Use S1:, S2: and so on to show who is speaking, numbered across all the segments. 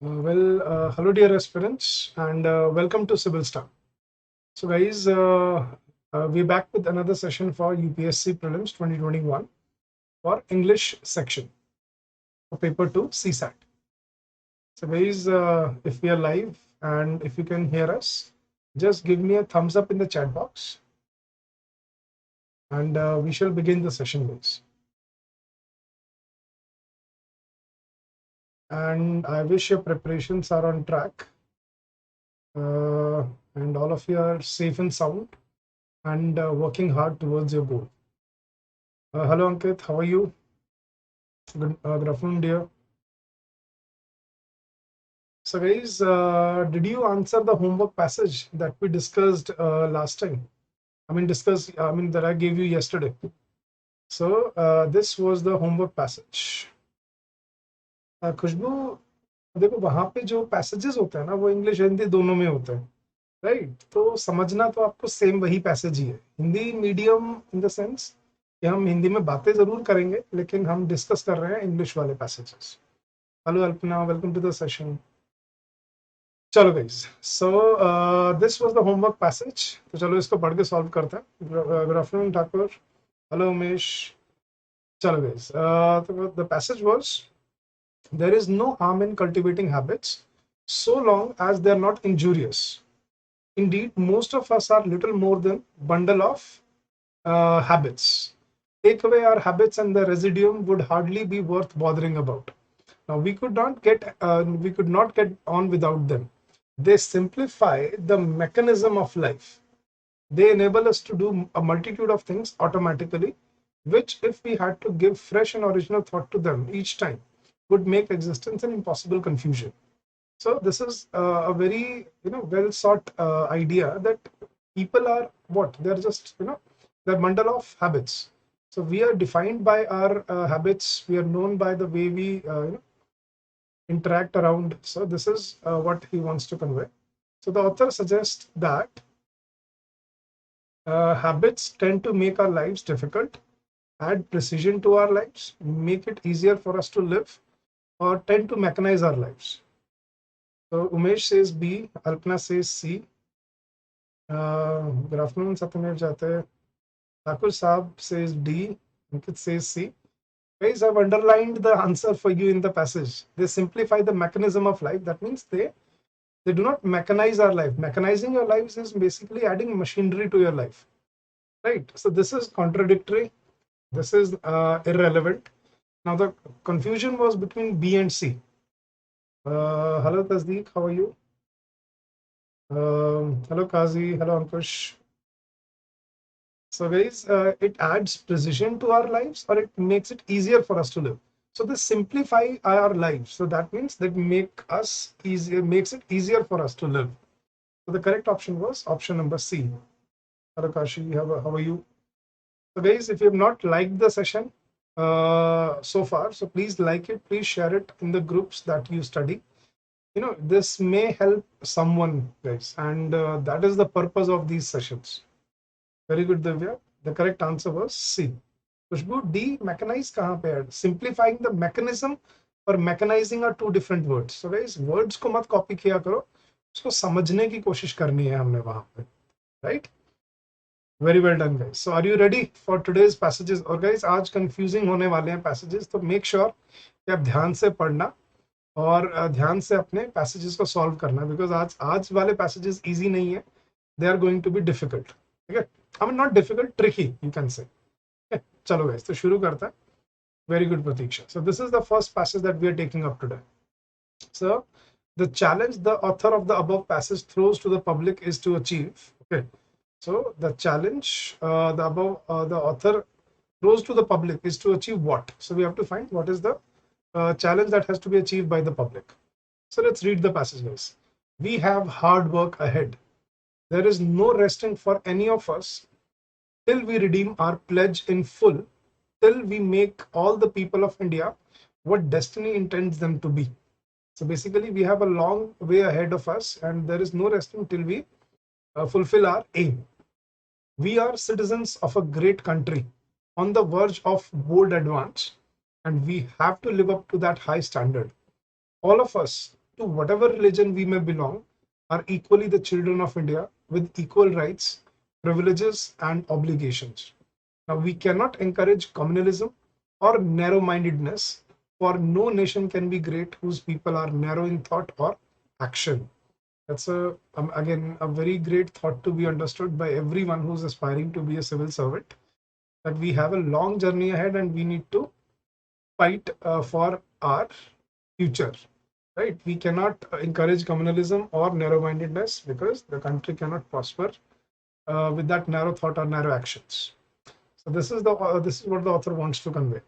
S1: Hello dear aspirants and welcome to Civil Star. So guys, we're back with another session for UPSC Prelims 2021 for English section for paper 2 CSAT. So guys, if we are live and if you can hear us, just give me a thumbs up in the chat box and we shall begin the session guys. And I wish your preparations are on track and all of you are safe and sound and working hard towards your goal. Hello Ankit, how are you? Good afternoon, dear. So guys, did you answer the homework passage that we discussed last time? That I gave you yesterday. So this was the homework passage. खुशबू देखो वहां पे जो passages होते हैं ना वो English Hindi दोनों में होते हैं, राइट? तो समझना तो आपको सेम वही पैसेज ही है, Hindi medium in the sense कि हम हिंदी में बातें जरूर करेंगे लेकिन हम डिस्कस कर रहे हैं इंग्लिश वाले passages. Hello Alpana, welcome to the session. चलो guys, so this was the homework passage. तो चलो इसको पढ़ के सॉल्व करते हैं. Good afternoon Thakur. Hello Umesh. चलो गाइस, तो the passage was there is no harm in cultivating habits so long as they are not injurious. Indeed, most of us are little more than bundle of habits. Take away our habits and the residuum would hardly be worth bothering about. Now we could not get on without them. They simplify the mechanism of life. They enable us to do a multitude of things automatically, which if we had to give fresh and original thought to them each time, would make existence an impossible confusion. So this is a very well sought idea that people are what? They're just they're bundle of habits. So we are defined by our habits. We are known by the way we interact around. So this is what he wants to convey. So the author suggests that habits tend to make our lives difficult, add precision to our lives, make it easier for us to live, or tend to mechanize our lives. So Umesh says B, Alpna says C. Good afternoon, Satyamev Jate. Thakur Saab says D, Ankit says C. Guys, I've underlined the answer for you in the passage. They simplify the mechanism of life. That means they do not mechanize our life. Mechanizing your lives is basically adding machinery to your life, right? So this is contradictory. This is irrelevant. Now the confusion was between B and C. Hello Tasdeeq, how are you? Hello Kazi, hello Ankush. So guys, it adds precision to our lives or it makes it easier for us to live. So they simplify our lives. So that means that makes it easier for us to live. So the correct option was option number C. Hello Kashi, how are you? So guys, if you have not liked the session so far, so please like it, please share it in the groups that you study. This may help someone, guys, and that is the purpose of these sessions. Very good, Divya. The correct answer was C. Khushbu, D, mechanize kahan pe hai? Simplifying the mechanism or mechanizing are two different words. So guys, words को मत copy किया करो, उसको समझने की कोशिश करनी है हमने वहां पे, right? Very well done, guys. So are you ready for today's passages? और guys, आज confusing होने वाले हैं passages, तो make sure कि आप ध्यान से पढ़ना और ध्यान से अपने passages को solve करना, because आज वाले passages easy नहीं है. They are going to be difficult. Okay? I mean, not difficult, tricky, you can say. Okay. Chalo guys, तो शुरू करते हैं. Very good, Pratiksha. So this is the first passage that we are taking up today. So the challenge the author of the above passage throws to the public is to achieve. Okay. So the challenge the author throws to the public is to achieve what? So we have to find what is the challenge that has to be achieved by the public. So let's read the passage, guys. We have hard work ahead. There is no resting for any of us till we redeem our pledge in full, till we make all the people of India what destiny intends them to be. So basically, we have a long way ahead of us, and there is no resting till we fulfill our aim. We are citizens of a great country on the verge of bold advance, and we have to live up to that high standard. All of us to whatever religion we may belong, are equally the children of India with equal rights, privileges, and obligations. Now, we cannot encourage communalism or narrow-mindedness, for no nation can be great whose people are narrow in thought or action. That's again a very great thought to be understood by everyone who's aspiring to be a civil servant. That we have a long journey ahead and we need to fight for our future. Right? We cannot encourage communalism or narrow-mindedness because the country cannot prosper with that narrow thought or narrow actions. So this is what the author wants to convey.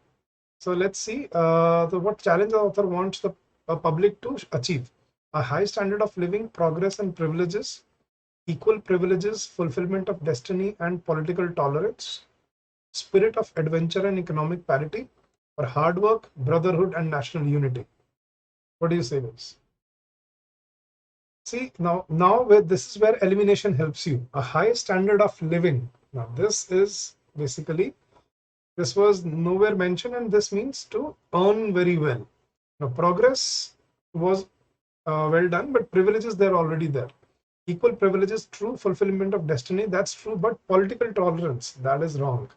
S1: So let's see what challenge the author wants the public to achieve: a high standard of living, progress and privileges, equal privileges, fulfillment of destiny and political tolerance, spirit of adventure and economic parity, or hard work, brotherhood and national unity. What do you say, guys? See, now this is where elimination helps you. A high standard of living. Now this is basically, this was nowhere mentioned, and this means to earn very well. Now progress was well done, but privileges, they're already there. Equal privileges, true. Fulfillment of destiny, that's true, but political tolerance, that is wrong.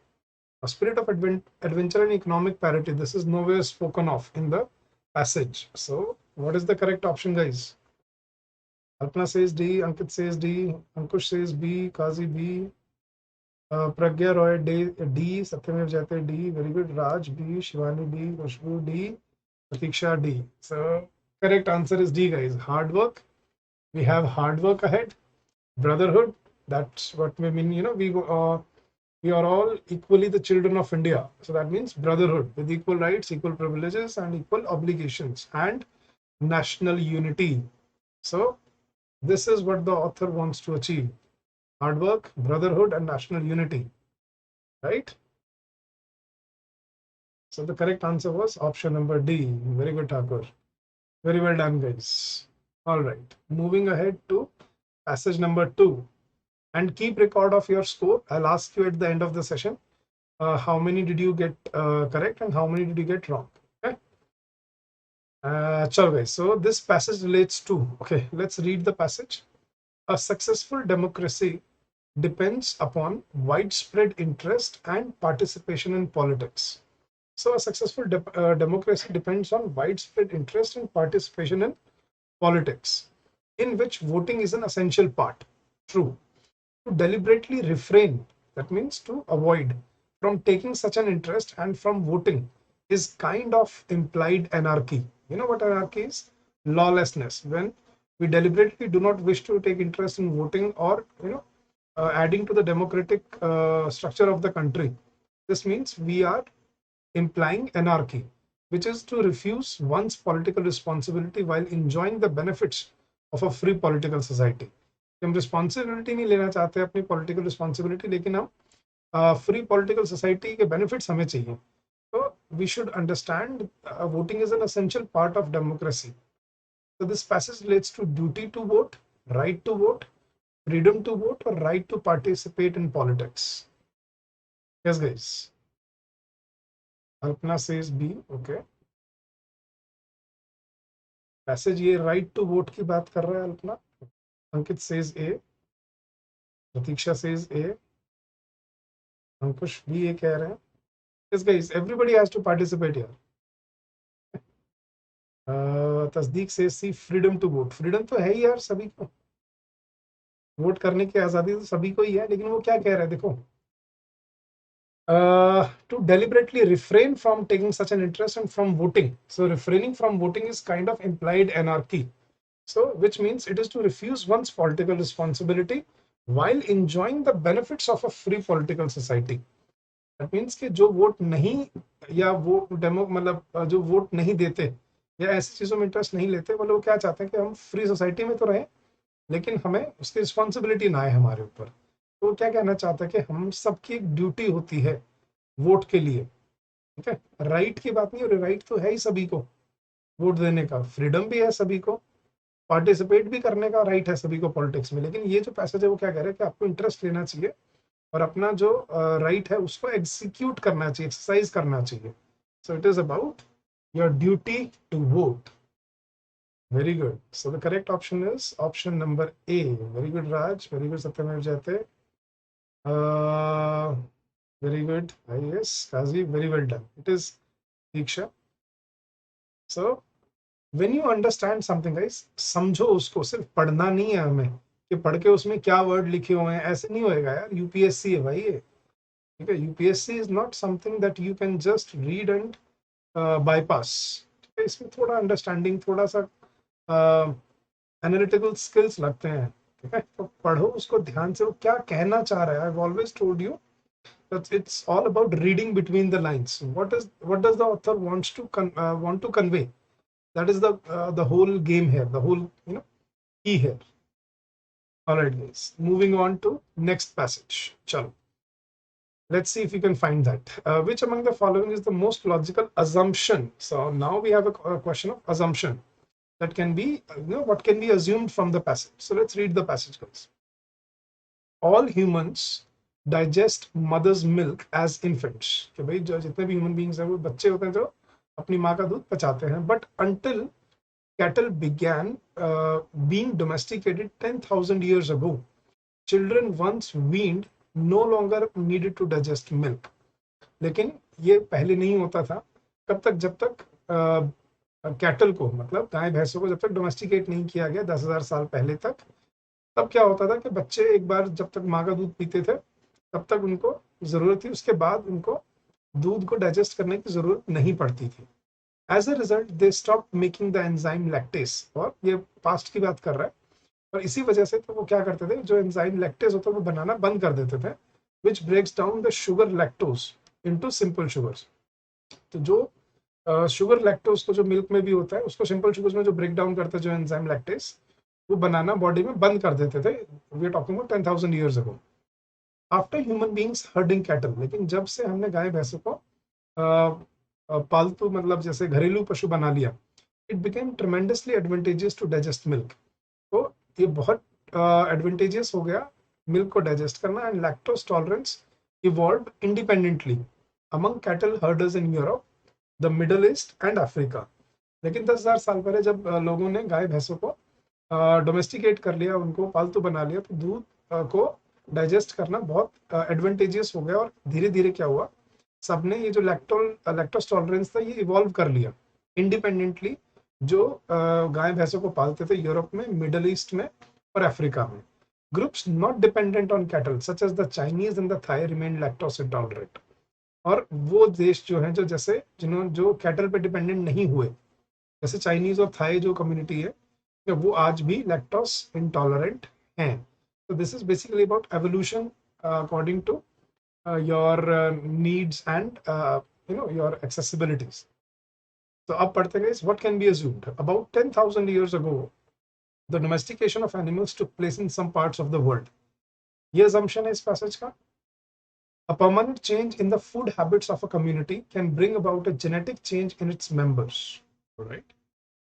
S1: A spirit of adventure and economic parity, this is nowhere spoken of in the passage. So what is the correct option, guys? Alpna says D, Ankit says D, Ankush says B, Kazi B, Pragya Roy D, Satyamdev Jayate D, very good. Raj B, Shivani D, Khushbu D, Pratiksha D. So correct answer is D, guys. Hard work. We have hard work ahead. Brotherhood. That's what we mean. You know, we are all equally the children of India. So that means brotherhood with equal rights, equal privileges, and equal obligations, and national unity. So this is what the author wants to achieve: hard work, brotherhood, and national unity. Right? So the correct answer was option number D. Very good, Thakur. Very well done, guys. All right. Moving ahead to passage number 2. And keep record of your score. I'll ask you at the end of the session how many did you get correct and how many did you get wrong. Okay. Chalo guys. So this passage relates to, okay, let's read the passage. A successful democracy depends upon widespread interest and participation in politics. So a successful democracy depends on widespread interest and participation in politics, in which voting is an essential part. True. To deliberately refrain, that means to avoid, from taking such an interest and from voting is kind of implied anarchy. You know what anarchy is? Lawlessness. When we deliberately do not wish to take interest in voting or, adding to the democratic structure of the country. This means we are implying anarchy, which is to refuse one's political responsibility while enjoying the benefits of a free political society. हम responsibility नहीं लेना चाहते अपनी political responsibility, लेकिन हम free political society के benefits हमें चाहिए. तो we should understand voting is an essential part of democracy. So this passage relates to duty to vote, right to vote, freedom to vote, or right to participate in politics. Yes, guys. Alpna says B. Okay. Passage ये right to vote की बात कर रहा है Alpana. Ankit says A. Pratiksha says A. Ankush B A कह रहे हैं. Yes, guys. Everybody has to participate here. तस्दीक से सी फ्रीडम टू वोट. फ्रीडम तो है ही यार सभी को, वोट करने की आजादी तो सभी को ही है, लेकिन वो क्या कह रहे हैं देखो, to deliberately refrain from taking such an interest and from voting. So refraining from voting is kind of implied anarchy. So which means it is to refuse one's political responsibility while enjoying the benefits of a free political society. That means कि जो vote नहीं या वो demo मतलब जो vote नहीं देते या ऐसी चीजों में इंटरेस्ट नहीं लेते, वो लोग क्या चाहते हैं कि हम फ्री सोसाइटी में तो रहें लेकिन हमें उसकी रिस्पॉन्सिबिलिटी ना आए हमारे ऊपर. तो क्या कहना चाहता है कि हम सबकी एक ड्यूटी होती है वोट के लिए. ठीक है, राइट की बात नहीं हो रही, राइट तो है ही सभी को वोट देने का, फ्रीडम भी है सभी को, पार्टिसिपेट भी करने का राइट है सभी को पॉलिटिक्स में. लेकिन ये जो पैसेज है वो क्या कह रहा है कि आपको इंटरेस्ट लेना चाहिए और अपना जो राइट है उसको एग्जीक्यूट करना चाहिए, एक्सरसाइज करना चाहिए. So it is about your duty to vote. Very good. So the correct option is option number A. Very good, Raj. Very good, Satyamev Jayate. Uh, very good. Yes, Kazi. Very well done. It is Diksha. So when you understand something, guys, समझो उसको, सिर्फ पढ़ना नहीं है हमें कि पढ़ के उसमें क्या वर्ड लिखे हुए हैं, ऐसे नहीं होएगा यार. यूपीएससी है भाई ये, ठीक है. UPSC is not something that you can just read and bypass. ठीक है, इसमें थोड़ा अंडरस्टैंडिंग, थोड़ा सा एनालिटिकल स्किल्स लगते हैं. ठीक है, तो पढ़ो उसको ध्यान से, वो क्या कहना चाह रहा है. I have always told you that it's all about reading between the lines. What does the author want to convey? That is the whole game here, the whole key here. All right, guys. Moving on to next passage. Chalo. Let's see if you can find that. Which among the following is the most logical assumption? So now we have a question of assumption that can be, what can be assumed from the passage. So let's read the passage, guys. All humans digest mother's milk as infants. कि भाई जो जितने भी human beings हैं वो बच्चे होते हैं जो अपनी माँ का दूध पचाते हैं. But until cattle began being domesticated 10,000 years ago, children once weaned no longer needed to digest milk. लेकिन ये पहले नहीं होता था. कब तक? जब तक कैटल को, मतलब गाय भैंसों को जब तक डोमेस्टिकेट नहीं किया गया 10,000 साल पहले तक, तब क्या होता था कि बच्चे एक बार जब तक माँ का दूध पीते थे तब तक उनको जरूरत थी, उसके बाद उनको दूध को डाइजेस्ट करने की जरूरत नहीं पड़ती थी. As a result they stop making the enzyme lactase. और ये पास्ट की बात कर रहा है. और इसी वजह से तो वो क्या करते थे, जो एंजाइम लैक्टेस होता है वो बनाना बंद कर देते थे, which breaks down the sugar lactose into simple sugars. तो जो शुगर लैक्टोज को जो मिल्क में भी होता है उसको सिंपल शुगर्स में जो ब्रेक डाउन करता है जो एंजाइम लैक्टेस, वो बनाना बॉडी में बंद कर देते थे. We are talking about 10,000 years ago. After human beings herding cattle, लेकिन जब से हमने गाय भैंसों को पालतू, मतलब जैसे घरेलू पशु बना लिया, it became tremendously advantageous to digest milk. तो ये बहुत एडवांटेजियस हो गया मिल्क को डाइजेस्ट करना. And lactose tolerance evolve independently among cattle herders in Europe, the middle east and Africa. लेकिन 10,000 साल पहले जब लोगों ने गाय भैंसों को डोमेस्टिकेट कर लिया, उनको पालतू बना लिया, तो दूध को डाइजेस्ट करना बहुत एडवांटेजियस हो गया. और धीरे धीरे क्या हुआ, सबने ये जो लैक्टोज टॉलरेंस था ये इवॉल्व कर लिया इंडिपेंडेंटली, जो गाय भैंसों को पालते थे यूरोप में, मिडल ईस्ट में और अफ्रीका में. Groups not dependent on cattle such as the Chinese and the Thai remain lactose intolerant. और वो देश जो हैं जो जैसे जो कैटल पे डिपेंडेंट नहीं हुए, जैसे चाइनीज और थाई जो कम्युनिटी है, वो आज भी लैक्टोज इंटॉलरेंट हैं. So this is basically about evolution according to your needs and your accessibilities. So अब पढ़ते हैं, what can be assumed? About 10,000 years ago, the domestication of animals took place in some parts of the world. ये assumption है इस passage का. A permanent change in the food habits of a community can bring about a genetic change in its members. All right.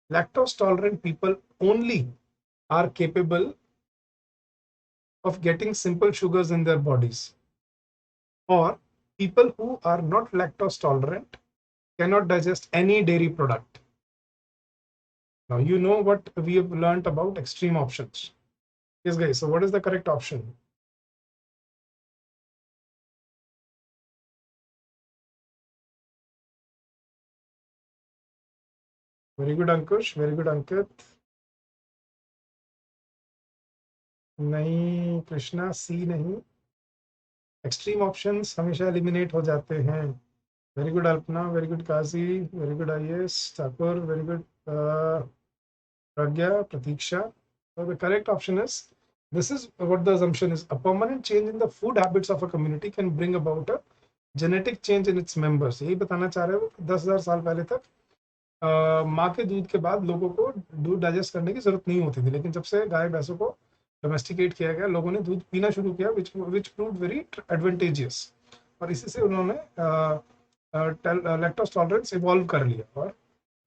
S1: Lactose tolerant people only are capable of getting simple sugars in their bodies, or people who are not lactose tolerant cannot digest any dairy product. Now you know what we have learned about extreme options. Yes guys, so what is the correct option? Very good Ankush, very good Ankit. नहीं कृष्णा, सी नहीं. Extreme options हमेशा eliminate हो जाते हैं. Very good Alpana, very good Kazi, very good IS Thakur, very good Pragya, Pratiksha. So the correct option is, this is what the assumption is: a permanent change in the food habits of a community can bring about a genetic change in its members. यही बताना चाह रहे हो. 10,000 साल पहले तक माँ के दूध के बाद लोगों को दूध डाइजेस्ट करने की जरूरत नहीं होती थी, लेकिन जब से गाय भैंसों को डोमेस्टिकेट किया गया, लोगों ने दूध पीना शुरू किया, विच प्रूव्ड वेरी एडवांटेजियस. और इसी से उन्होंने लैक्टोज टॉलरेंस इवॉल्व कर लिया. और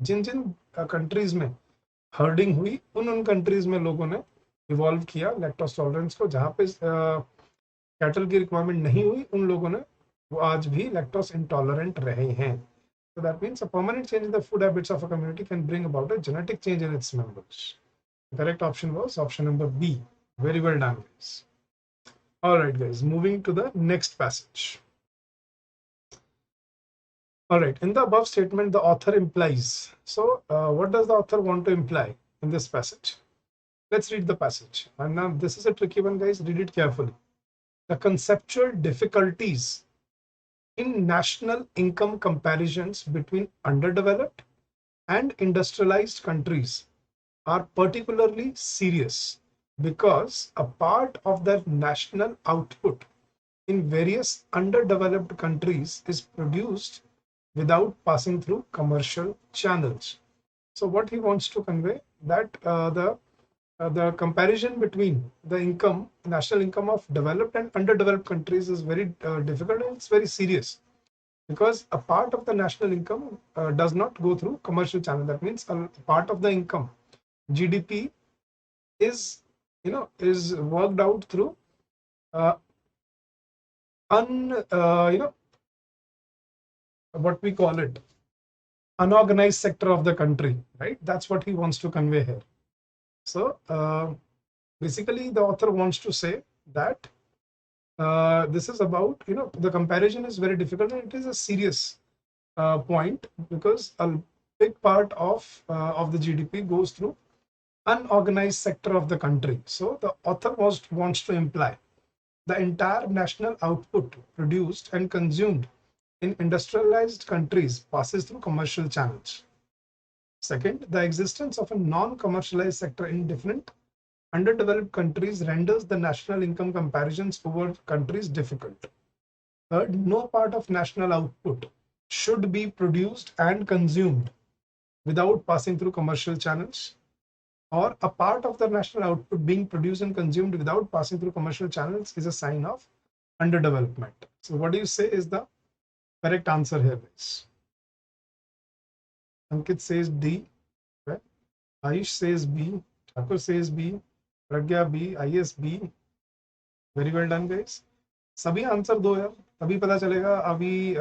S1: जिन जिन कंट्रीज में हर्डिंग हुई, उन कंट्रीज में लोगों ने इवॉल्व किया लैक्टोज टॉलरेंस को. जहाँ पे कैटल की रिक्वायरमेंट नहीं हुई, उन लोगों ने वो आज भी लैक्टोज इंटॉलरेंट रहे हैं. So that means a permanent change in the food habits of a community can bring about a genetic change in its members. The correct option was option number B. Very well done, guys. All right, guys, moving to the next passage. All right, in the above statement, the author implies. So what does the author want to imply in this passage? Let's read the passage. And now this is a tricky one, guys. Read it carefully. The conceptual difficulties in national income comparisons between underdeveloped and industrialized countries are particularly serious because a part of their national output in various underdeveloped countries is produced without passing through commercial channels. So what he wants to convey that the comparison between the income, national income of developed and underdeveloped countries is very difficult, and it's very serious because a part of the national income does not go through commercial channel. That means a part of the income, GDP, is is worked out through uh, what we call it, unorganized sector of the country, right? That's what he wants to convey here. So basically the author wants to say that this is about, the comparison is very difficult and it is a serious point because a big part of the GDP goes through unorganized sector of the country. So the author wants to imply the entire national output produced and consumed in industrialized countries passes through commercial channels. Second, the existence of a non-commercialized sector in different underdeveloped countries renders the national income comparisons over countries difficult. Third, no part of national output should be produced and consumed without passing through commercial channels, or a part of the national output being produced and consumed without passing through commercial channels is a sign of underdevelopment. So what do you say is the correct answer here, guys? Ankit says D. Okay. Ayush says B. Thakur says B. Pragya B. IS B. Very well done, guys. सभी answer दो यार, तभी पता चलेगा अभी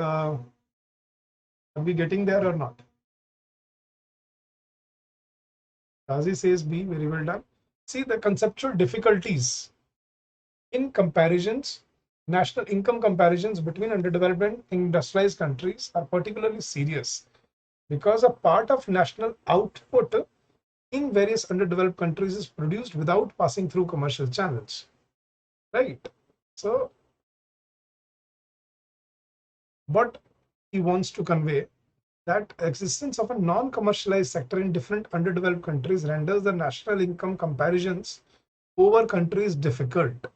S1: getting there or not. Razi says B. Very well done. See, the conceptual difficulties in comparisons, national income comparisons between underdeveloped and industrialized countries are particularly serious because a part of national output in various underdeveloped countries is produced without passing through commercial channels, right? So what he wants to convey that existence of a non-commercialized sector in different underdeveloped countries renders the national income comparisons over countries difficult.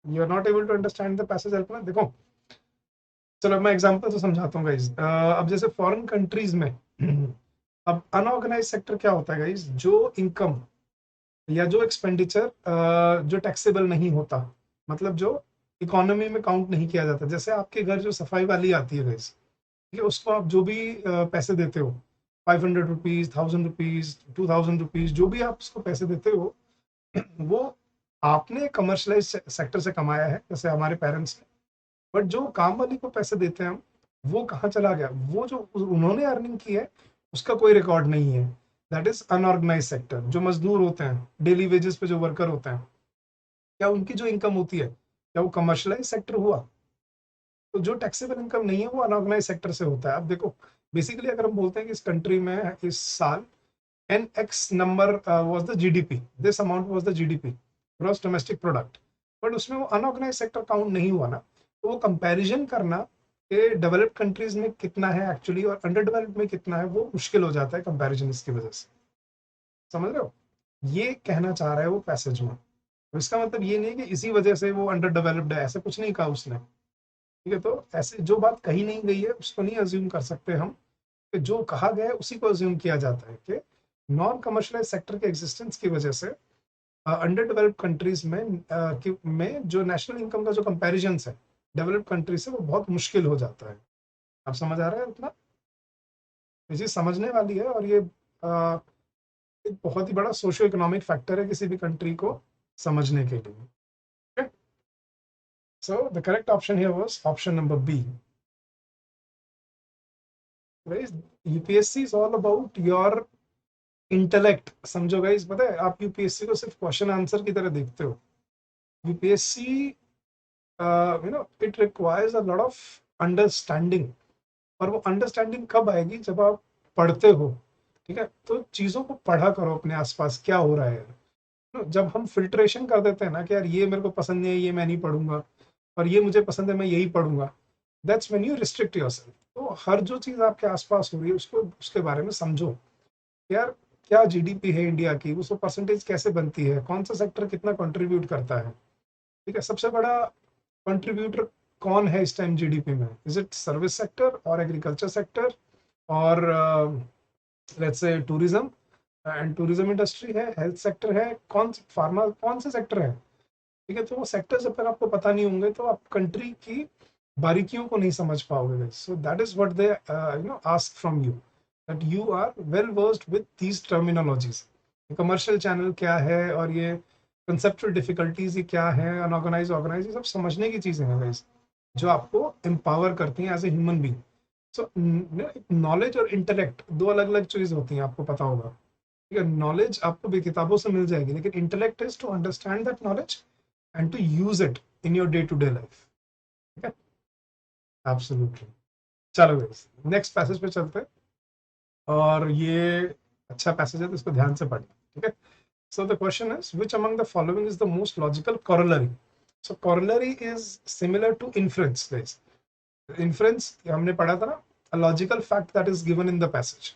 S1: You are not able to understand the passage, Alpana? देखो, चलो मैं example तो समझाता हूँ guys. अब जैसे foreign countries में अब अनऑर्गेनाइज सेक्टर क्या होता है गाइज? जो इनकम या जो एक्सपेंडिचर जो टैक्सेबल नहीं होता, मतलब जो इकोनॉमी में काउंट नहीं किया जाता. जैसे आपके घर जो सफाई वाली आती है गाइज, ठीक है, उसको आप जो भी पैसे देते हो, 500 रुपीज, 1000 रुपीज, 2000 रुपीज, जो भी आप उसको पैसे देते हो, वो आपने कमर्शलाइज सेक्टर से कमाया है, जैसे हमारे पेरेंट्स ने. बट जो काम वाली को पैसे देते हैं हम, वो कहाँ चला गया? वो जो उन्होंने अर्निंग की है उसका कोई रिकॉर्ड नहीं है. That is unorganised sector. जो मजदूर होते हैं, डेली वेजेस पे जो वर्कर होते हैं, क्या उनकी जो इनकम होती है, क्या वो कमर्शलाइज सेक्टर हुआ? तो जो टैक्सेबल इनकम नहीं है वो अनऑर्गेनाइज सेक्टर से होता है. अब देखो, बेसिकली अगर हम बोलते हैं कि इस कंट्री में इस साल NX number was the GDP, this amount was the GDP, gross domestic product, but उसमें वो अनऑर्गेनाइज सेक्टर काउंट नहीं हुआ ना, तो वो कंपैरिजन करना कि डेवलप्ड कंट्रीज में कितना है एक्चुअली और अंडर डेवलप्ड में कितना है, वो मुश्किल हो जाता है कंपैरिजन इसकी वजह से. समझ रहे हो? ये कहना चाह रहा है वो पैसेज में. तो इसका मतलब ये नहीं है कि इसी वजह से वो अंडर डेवलप्ड है, ऐसा कुछ नहीं कहा उसने. ठीक है, तो ऐसे जो बात कही नहीं गई है उसको नहीं अज्यूम कर सकते हम, कि जो कहा गया है उसी को अज्यूम किया जाता है कि नॉन कमर्शियलाइज सेक्टर के एग्जिस्टेंस की वजह से अंडर डेवलप्ड कंट्रीज में जो नेशनल इनकम का जो कंपैरिजन है डेवलप्ड कंट्री से, वो बहुत मुश्किल हो जाता है. आप समझ आ रहा है उतना? ये चीज समझने वाली है, और ये एक बहुत ही बड़ा सोशियो इकोनॉमिक फैक्टर है किसी भी कंट्री को समझने के लिए. So the correct option here was option number B. Guys, UPSC is all about your intellect. समझो गाइस, पता है आप यूपीएससी को सिर्फ क्वेश्चन आंसर की तरह देखते हो. UPSC it requires a lot of understanding. और वो अंडरस्टैंडिंग कब आएगी? जब आप पढ़ते हो. ठीक है, तो चीजों को पढ़ा करो अपने आसपास क्या हो रहा है यार. जब हम फिल्ट्रेशन कर देते हैं ना कि यार ये मेरे को पसंद नहीं है, ये मैं नहीं पढ़ूंगा, और ये मुझे पसंद है मैं यही पढ़ूंगा, that's when you restrict yourself. तो हर जो चीज आपके आसपास हो रही है उसको उसके बारे में समझो. यार क्या जीडीपी है इंडिया की, उसको परसेंटेज कैसे बनती है, कौन सा सेक्टर कितना कंट्रीब्यूट करता है. ठीक है, सबसे बड़ा कंट्रीब्यूटर कौन है इस टाइम जीडीपी में? इज इट सर्विस सेक्टर और एग्रीकल्चर सेक्टर और let's say tourism and tourism industry है, हेल्थ सेक्टर है, कौन फार्मा, कौन से सेक्टर है? ठीक है, तो वो सेक्टर्स अगर आपको पता नहीं होंगे तो आप कंट्री की बारीकियों को नहीं समझ पाओगे. सो that is what they ask from you, that you are well versed with these terminologies. Commercial channel क्या है और ये कंसेप्चुअल डिफिकल्टीज ये क्या है, अनऑर्गेनाइज ऑर्गेनाइज, ये सब समझने की चीजें हैं गाइस, जो आपको एम्पावर करती हैं as a human being. So knowledge और इंटेलेक्ट दो अलग अलग चीज होती हैं, आपको पता होगा. ठीक है, नॉलेज आपको भी किताबों से मिल जाएगी, लेकिन intellect is to understand that knowledge and to use it in your day to day life. ठीक है, एब्सोल्युटली. चलो गाइस, नेक्स्ट पैसेज पे चलते हैं, और ये अच्छा पैसेज है तो इसको ध्यान से पढ़ना. ठीक है, so the question is which among the following is the most logical corollary. So corollary is similar to inference. Guys, inference हमने पढ़ा था ना, a logical fact that is given in the passage.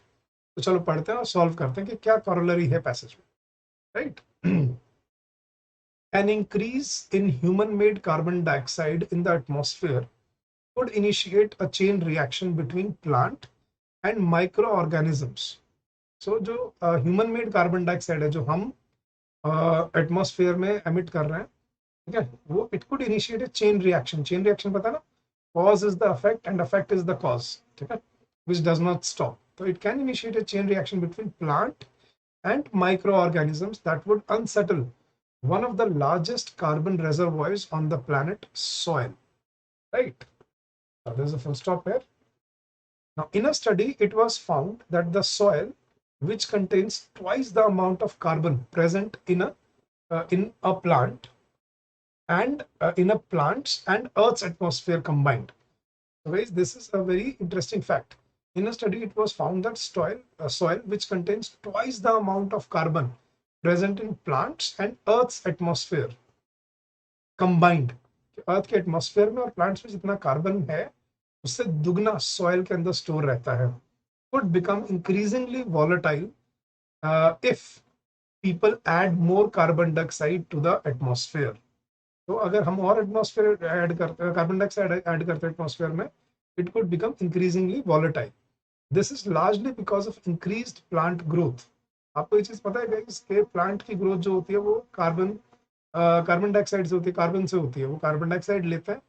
S1: तो चलो पढ़ते हैं और सॉल्व करते हैं कि क्या कॉरोलरी है पैसेज में. Right. An increase in human-made carbon dioxide in the atmosphere could initiate a chain reaction between plant and microorganisms. So जो ह्यूमन मेड कार्बन डाइऑक्साइड है जो हम एटमॉस्फेयर में एमिट कर रहे हैं, ठीक है, वो it could initiate A chain reaction. Chain reaction पता ना, cause is the affect and affect is the cause. ठीक है, विच डज नॉट स्टॉप. तो it can initiate A chain reaction between plant and microorganisms that would unsettle one of the largest carbon reservoirs on the planet, soil. Right. Now there's a full stop here. Now in a study it was found that the soil, which contains twice the amount of carbon present in a plant and in a plant's and Earth's atmosphere combined. So guys, this is a very interesting fact. In a study, it was found that soil which contains twice the amount of carbon present in plants and Earth's atmosphere combined. अर्थ के atmosphere में और plants में जितना carbon है उससे दुगना soil के अंदर स्टोर रहता है. would become increasingly volatile if people add more carbon dioxide to the atmosphere. तो अगर हम और एटमॉस्फेयर ऐड करते, कार्बन डाइऑक्साइड ऐड करते हैं एटमॉस्फेयर में, it could become increasingly volatile. This is largely because of increased plant growth. आपको ये चीज पता है गाइस कि प्लांट की ग्रोथ जो होती है वो कार्बन डाइऑक्साइड से होती है, कार्बन से होती है. वो कार्बन डाइऑक्साइड लेते हैं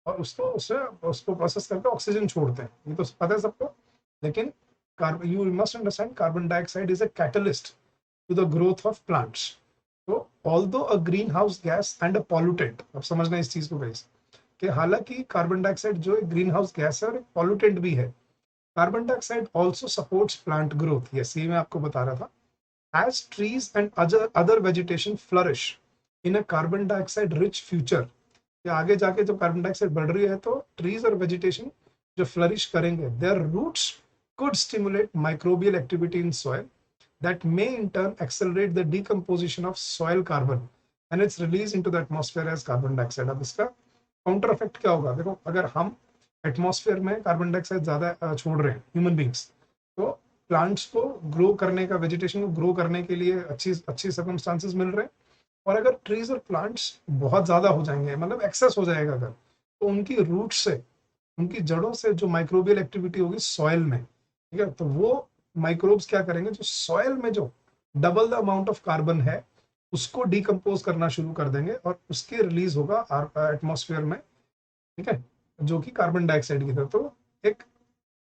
S1: और उसको प्रोसेस करके ऑक्सीजन छोड़ते हैं, ये तो पता है सबको. लेकिन you must understand carbon dioxide is a catalyst to the growth of plants. तो although a green house gas and a pollutant, अब समझना इस चीज को गाइस कि हालांकि कार्बन डाइऑक्साइड जो एक ग्रीन हाउस गैस है और एक पॉल्यूटेंट भी है, carbon dioxide also supports plant growth. Yes, ये मैं आपको बता रहा था. As trees and other vegetation flourish in a carbon dioxide rich future. आगे जाके जब कार्बन डाइऑक्साइड बढ़ रही है तो ट्रीज और वेजिटेशन जो फ्लरिश करेंगे, their roots could stimulate microbial activity in soil that may in turn accelerate the decomposition of soil carbon and its release into the atmosphere as carbon dioxide. अब इसका counter effect क्या होगा? देखो, अगर हम atmosphere में carbon dioxide ज्यादा छोड़ रहे हैं ह्यूमन बींग्स, तो प्लांट्स को ग्रो करने का, वेजिटेशन को ग्रो करने के लिए अच्छी सर्कमस्टांसेस मिल रहे हैं. और अगर ट्रीज और प्लांट्स बहुत ज्यादा हो जाएंगे, मतलब एक्सेस हो जाएगा अगर, तो उनकी रूट से, उनकी जड़ों से जो माइक्रोबियल एक्टिविटी होगी सॉइल में, ठीक है, तो वो माइक्रोब्स क्या करेंगे, जो सॉइल में जो double the amount of carbon है उसको डिकम्पोज करना शुरू कर देंगे और उसके रिलीज होगा एटमॉस्फेयर में. ठीक है, जो कि कार्बन डाइऑक्साइड की तरह. तो एक,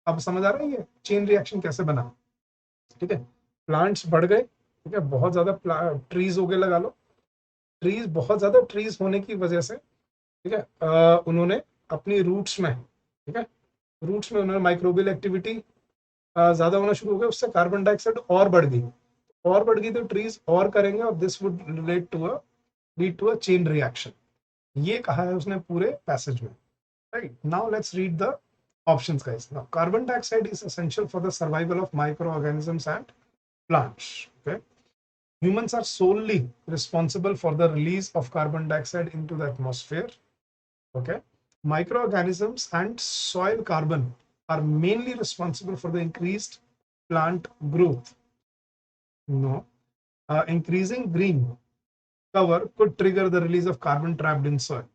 S1: अब समझ आ रहा है ये चेन रिएक्शन कैसे बना. ठीक है, प्लांट्स बढ़ गए, ठीक है, बहुत ज्यादा ट्रीज हो गए, लगा लो ट्रीज, बहुत ज्यादा ट्रीज होने की वजह से, ठीक है। उन्होंने अपनी रूट्स में, ठीक है, रूट्स में उन्होंने माइक्रोबियल एक्टिविटी ज्यादा होना शुरू हो गया, उससे कार्बन डाइऑक्साइड और बढ़ गई तो ट्रीज और करेंगे और this would lead to a chain reaction. ये कहा है उसने पूरे पैसेज में। Right, now let's read the options guys. Now carbon dioxide is essential for the survival of microorganisms and plants. Okay, humans are solely responsible for the release of carbon dioxide into the atmosphere. Okay, microorganisms and soil carbon are mainly responsible for the increased plant growth. No, increasing green cover could trigger the release of carbon trapped in soil.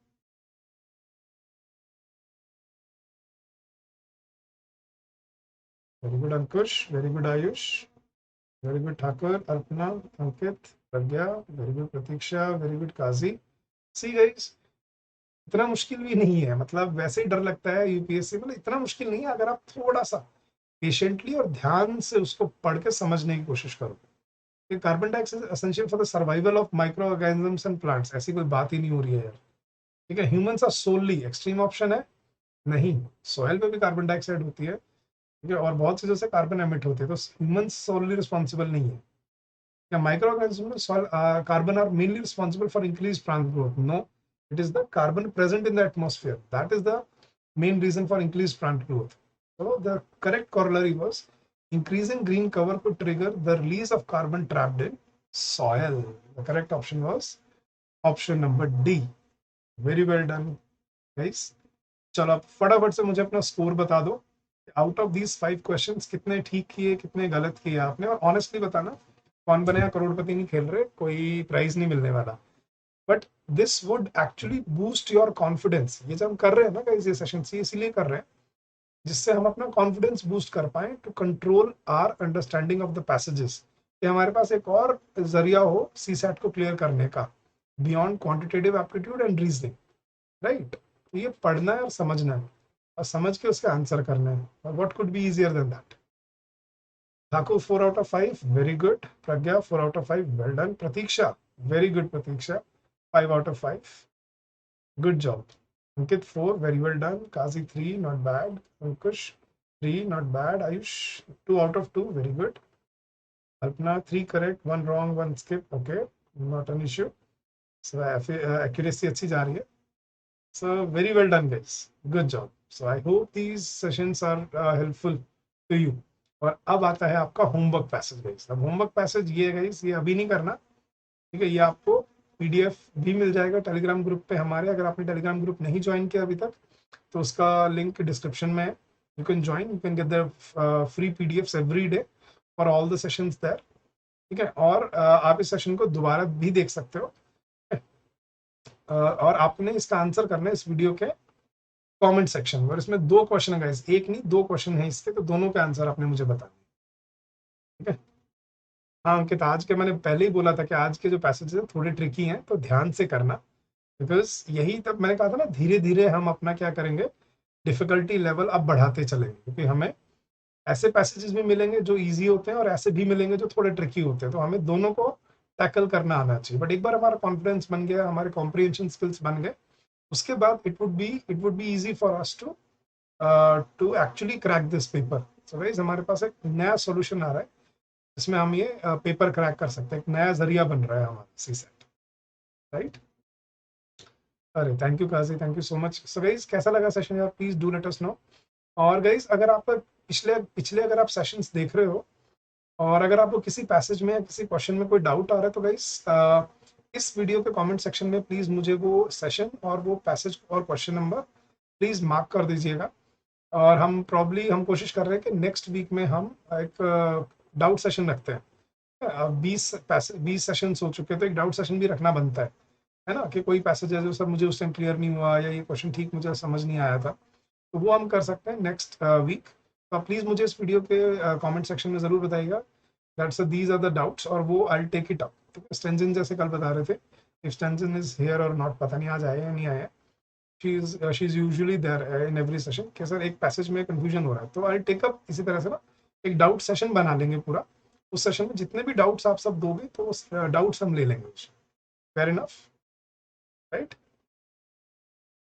S1: Very good Ankush, very good Ayush, very good Thakur, Arpana, Ankit, Pragya, very good Pratiksha, very good Kazi. See guys, इतना मुश्किल भी नहीं है, मतलब वैसे ही डर लगता है यूपीएससी, मतलब इतना मुश्किल नहीं है अगर आप थोड़ा सा पेशेंटली और ध्यान से उसको पढ़ के समझने की कोशिश करो। Carbon dioxide essential for the survival of micro organisms and plants, ऐसी कोई बात ही नहीं हो रही है यार। ठीक है, ह्यूमंस आर सोनली, एक्सट्रीम ऑप्शन है नहीं, सॉइल पे भी कार्बन डाइऑक्साइड होती है, ठीक है, और बहुत चीजों से कार्बन एमिट होते हैं, तो ह्यूमंस सोनली रिस्पॉन्सिबल नहीं है। क्या micro organism carbon are mainly responsible for increase plant growth? No, it is the carbon present in the atmosphere that is the main reason for increased plant growth. So the correct corollary was increasing green cover could trigger the release of carbon trapped in soil. The correct option was option number D. Very well done guys. चलो अब फटाफट से मुझे अपना score बता दो, out of these 5 questions कितने ठीक किए कितने गलत किए आपने, और ऑनेस्टली बताना, कौन बनेगा करोड़पति नहीं खेल रहे, कोई प्राइज नहीं मिलने वाला, but this would actually boost your confidence. ये जब हम कर रहे हैं ना गाइस, ये सेशन इसलिए कर रहे हैं जिससे हम अपना कॉन्फिडेंस बूस्ट कर पाए to control our understanding of the passages, कि हमारे पास एक और जरिया हो सीसैट को क्लियर करने का beyond quantitative aptitude and reasoning. Right, ये पढ़ना है और समझना है, और समझ के उसके आंसर करना है, और what could be easier than that. Thakur 4 out of 5, very good. Pragya 4 out of 5, well done. Pratiksha, very good Pratiksha, 5 out of 5, good job. Ankit 4, very well done. Kazi 3, not bad. Ankush 3, not bad. Ayush 2 out of 2, very good. Alpana 3 correct, 1 wrong, 1 skip, okay, not an issue. So accuracy अच्छी जा रही है. So very well done guys, good job. So I hope these sessions are helpful to you. और अब आता है आपका homework passage guys. अब होमवर्क पैसेज ये गाइस, ये अभी नहीं करना, ठीक है, ये आपको पीडीएफ भी मिल जाएगा टेलीग्राम ग्रुप पे हमारे। अगर आपने टेलीग्राम ग्रुप नहीं ज्वाइन किया अभी तक तो उसका लिंक डिस्क्रिप्शन में है, you can join, you can get the free PDFs every day for all the sessions there. ठीक है, और आप इस सेशन को दोबारा भी देख सकते हो, और आपने इसका आंसर करना है इस वीडियो के कमेंट सेक्शन में, और इसमें 2 क्वेश्चन है गाइस, एक नहीं 2 क्वेश्चन है इसके, तो दोनों के आंसर आपने मुझे बताने। ठीक है, हाँ अंकित, आज के मैंने पहले ही बोला था कि आज के जो पैसेज है थोड़े ट्रिकी हैं, तो ध्यान से करना, बिकॉज यही तब मैंने कहा था ना, धीरे धीरे हम अपना क्या करेंगे, डिफिकल्टी लेवल अब बढ़ाते चलेंगे, क्योंकि हमें ऐसे पैसेजेस भी मिलेंगे जो इजी होते हैं और ऐसे भी मिलेंगे जो थोड़े ट्रिकी होते हैं, तो हमें दोनों को टैकल करना आना चाहिए। बट एक बार हमारा कॉन्फिडेंस बन गया, हमारे कॉम्प्रिहेंशन स्किल्स बन गए, उसके बाद it would be easy for us to actually crack this paper. So guys, हमारे पास एक नया सॉल्यूशन आ रहा है जिसमें हम ये पेपर क्रैक कर सकते हैं, एक नया जरिया बन रहा है हमारा सीसेट। राइट, अरे thank you Kazi, thank you so much. So guys, कैसा लगा सेशन यार, please do let us know. और गाइस, अगर आप पिछले पिछले अगर आप सेशंस देख रहे हो और अगर आपको किसी पैसेज में या किसी क्वेश्चन में कोई डाउट आ रहा है, तो गाइस इस वीडियो के कमेंट सेक्शन में प्लीज मुझे वो सेशन और वो पैसेज और क्वेश्चन नंबर प्लीज मार्क कर दीजिएगा। और हम कोशिश कर रहे हैं कि नेक्स्ट वीक में हम एक डाउट सेशन रखते हैं। 20 सेशंस हो चुके, तो एक डाउट सेशन भी रखना बनता है ना, कि कोई पैसेज है जो सर मुझे उस टाइम क्लियर नहीं हुआ, या ये क्वेश्चन ठीक मुझे समझ नहीं आया था, तो वो हम कर सकते हैं नेक्स्ट वीक। तो प्लीज मुझे इस वीडियो के कमेंट सेक्शन में जरूर बताइएगा that's these are the doubts, और वो आई टेक इट अप। तो स्टेंजन जैसे कल बता रहे थे, इफ स्टेंजन इज हियर और नॉट, पता नहीं आज आया या नहीं आया, she is usually there in every session, कि सर एक पैसेज में कंफ्यूजन हो रहा है, तो आई टेक अप इसी तरह से ना एक डाउट सेशन बना लेंगे पूरा। उस सेशन में जितने भी डाउट्स आप सब दोगे तो उस डाउट्स हम ले लेंगे। Fair enough, right.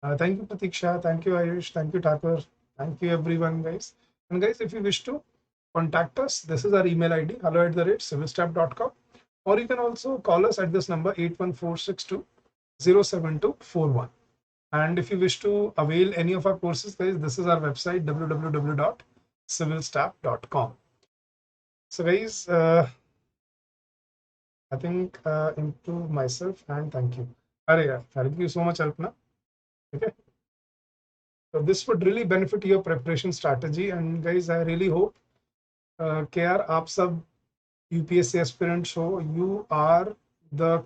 S1: Thank you, Pratiksha. Thank you, Ayush. Thank you, Thakur. Thank you, everyone, guys. And guys, if you wish to contact us, this is our email ID, hello@civilstaff.com. Or you can also call us at this number, 81462 07241. And if you wish to avail any of our courses, guys, this is our website, www.civilstaff.com. So, guys, I think improve myself and thank you. Thank you so much, Alpna. Okay. So this would really benefit your preparation strategy. And guys, I really hope कि यार आप सब UPSC aspirants हो, you are the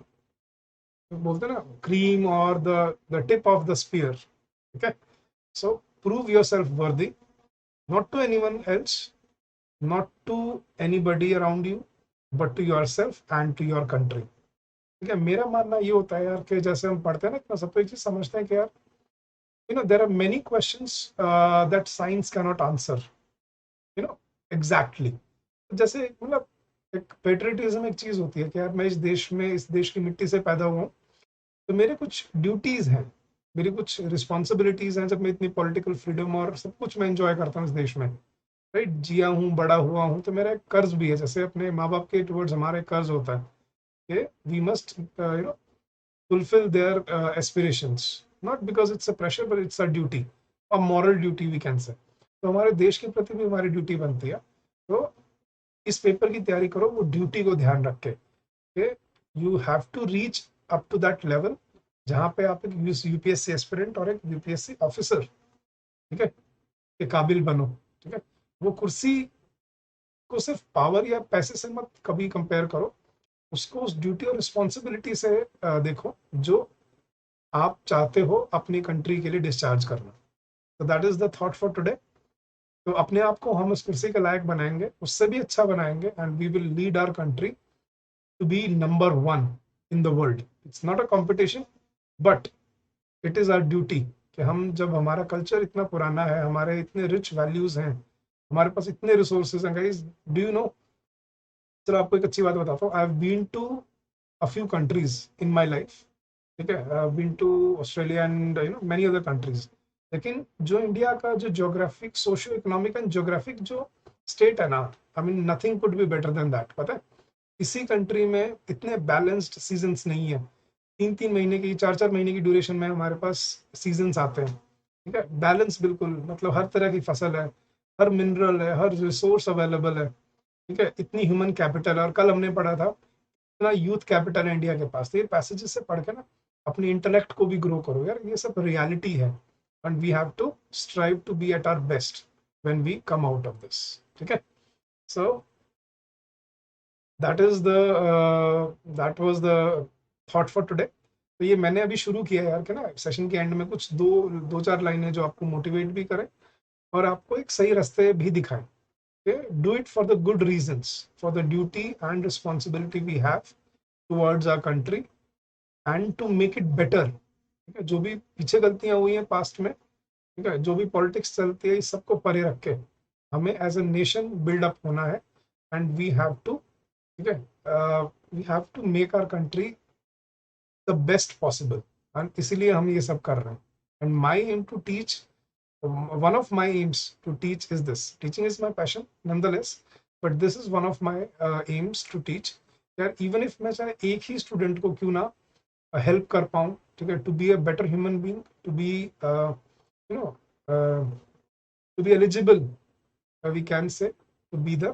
S1: बोलते हैं ना cream और the tip of the spear. Okay, so prove yourself worthy, not to anyone else, not to anybody around you, but to yourself and to your country. ठीक है, मेरा मानना ये होता है यार कि जैसे हम पढ़ते हैं ना, इतना सब तो एक चीज समझते हैं कि यार there are many questions that science cannot answer, exactly. जैसे मतलब एक पेट्रियटिज्म एक चीज होती है कि यार मैं इस देश में, इस देश की मिट्टी से पैदा हुआ हूँ, तो मेरे कुछ ड्यूटीज हैं, मेरी कुछ रिस्पॉन्सिबिलिटीज हैं. जब मैं इतनी पॉलिटिकल फ्रीडम और सब कुछ मैं एंजॉय करता हूँ इस देश में, राइट, जिया हूँ, बड़ा हुआ हूँ, तो मेरा एक कर्ज भी है. जैसे अपने माँ बाप के टुवर्ड्स हमारा एक कर्ज होता है कि we must fulfill their aspirations, not because it's a pressure but it's a duty, a moral duty we can say. तो हमारे देश के प्रति भी हमारी ड्यूटी बनती है. तो इस पेपर की तैयारी करो वो ड्यूटी को ध्यान रख के, you have to reach up to that level जहाँ पे आप एक यूपीएससी एस्पिरेंट और एक यूपीएससी ऑफिसर, ठीक है, के काबिल बनो. ठीक है, वो कुर्सी को सिर्फ पावर या पैसे से मत कभी कंपेयर करो, उसको उस ड्यूटी और रिस्पॉन्सिबिलिटी से देखो जो आप चाहते हो अपनी कंट्री के लिए डिस्चार्ज करना. तो that is the thought for today. तो अपने आप को हम उस कुर्सी के लायक बनाएंगे, उससे भी अच्छा बनाएंगे, and we will lead our country to be number 1 in the world. It's not a competition but it is our duty कि हम, जब हमारा कल्चर इतना पुराना है, हमारे इतने रिच वैल्यूज हैं, हमारे पास इतने रिसोर्सेज हैं. गाइस, डू यू नो, चलो आपको एक अच्छी बात बताता हूँ. I have been to a few countries in my life. ठीक है, I have been to Australia and many other countries. लेकिन जो इंडिया का जो geographic, socio economic and geographic जो स्टेट है ना, I mean nothing could be better than that. पता है, इसी कंट्री में इतने बैलेंस्ड सीजन्स नहीं है. 3-3 महीने की, 4-4 महीने की ड्यूरेशन में हमारे पास सीजन्स आते हैं. ठीक है, बैलेंस बिल्कुल, मतलब हर तरह की फसल है, हर मिनरल है, हर रिसोर्स अवेलेबल है. ठीक है, इतनी ह्यूमन कैपिटल है. और कल हमने पढ़ा था इतना यूथ कैपिटल है इंडिया के पास. तो ये पैसेजेस से पढ़ के ना अपनी इंटेलेक्ट को भी ग्रो करो यार. ये सब रियलिटी है and we have to strive to be at our best when we come out of this. ठीक है, so that is the that was the thought for today. तो ये मैंने अभी शुरू किया है यार कि ना सेशन के एंड में कुछ दो चार लाइनें जो आपको मोटिवेट भी करें और आपको एक सही रास्ते भी दिखाएं. Do it for the good reasons, for the duty and responsibility we have towards our country and to make it better. ठीक है, जो भी पीछे गलतियां हुई हैं पास्ट में, ठीक है, जो भी पॉलिटिक्स चलती है, इस सबको परे रख के हमें as a nation build up होना है. एंड वी हैव टू, ठीक है, we have to make our country the best possible. And इसीलिए हम ये सब कर रहे हैं. And my aim to teach, one of my aims to teach is this. Teaching is my passion nonetheless, but this is one of my aims to teach that even if मैं चाहे एक ही स्टूडेंट को क्यों ना help कर पाऊँ, ठीक है, to be a better human being, to be to be eligible, we can say, to be the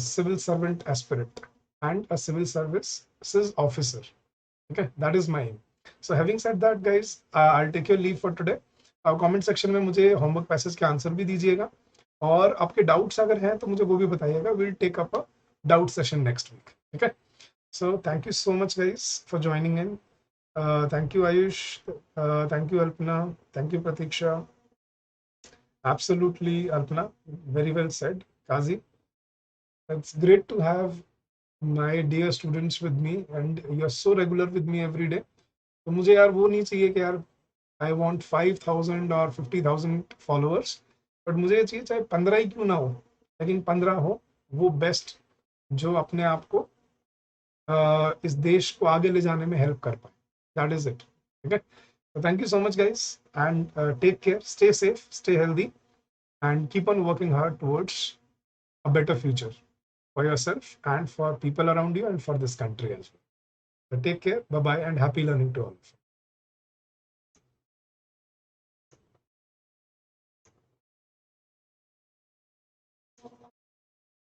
S1: civil servant aspirant and a civil services officer. Okay, that is my aim. So having said that, guys, I'll take your leave for today. Comment section में मुझे homework passage के answer भी दीजिएगा और आपके doubts अगर हैं तो मुझे वो भी बताइएगा. Will take up a doubt session next week. ठीक है, so thank you so much guys for joining in. Thank you Ayush, thank you Alpana, thank you Pratiksha. Absolutely, Alpana, very well said. Kazi, it's great to have my dear students with me and you're so regular with me every day. तो मुझे यार वो नहीं चाहिए कि यार I want 5,000 और 50,000 followers, but मुझे ये चाहिए चाहे 15 ही क्यों ना हो, लेकिन 15 हो वो बेस्ट, जो अपने आप को इस देश को आगे ले जाने में हेल्प कर पाए. That is it. ठीक है, So thank you so much, guys, and take care, stay safe, stay healthy, and keep on working hard towards a better future for yourself and for people around you and for this country as well. So take care, bye bye, and happy learning to all of you.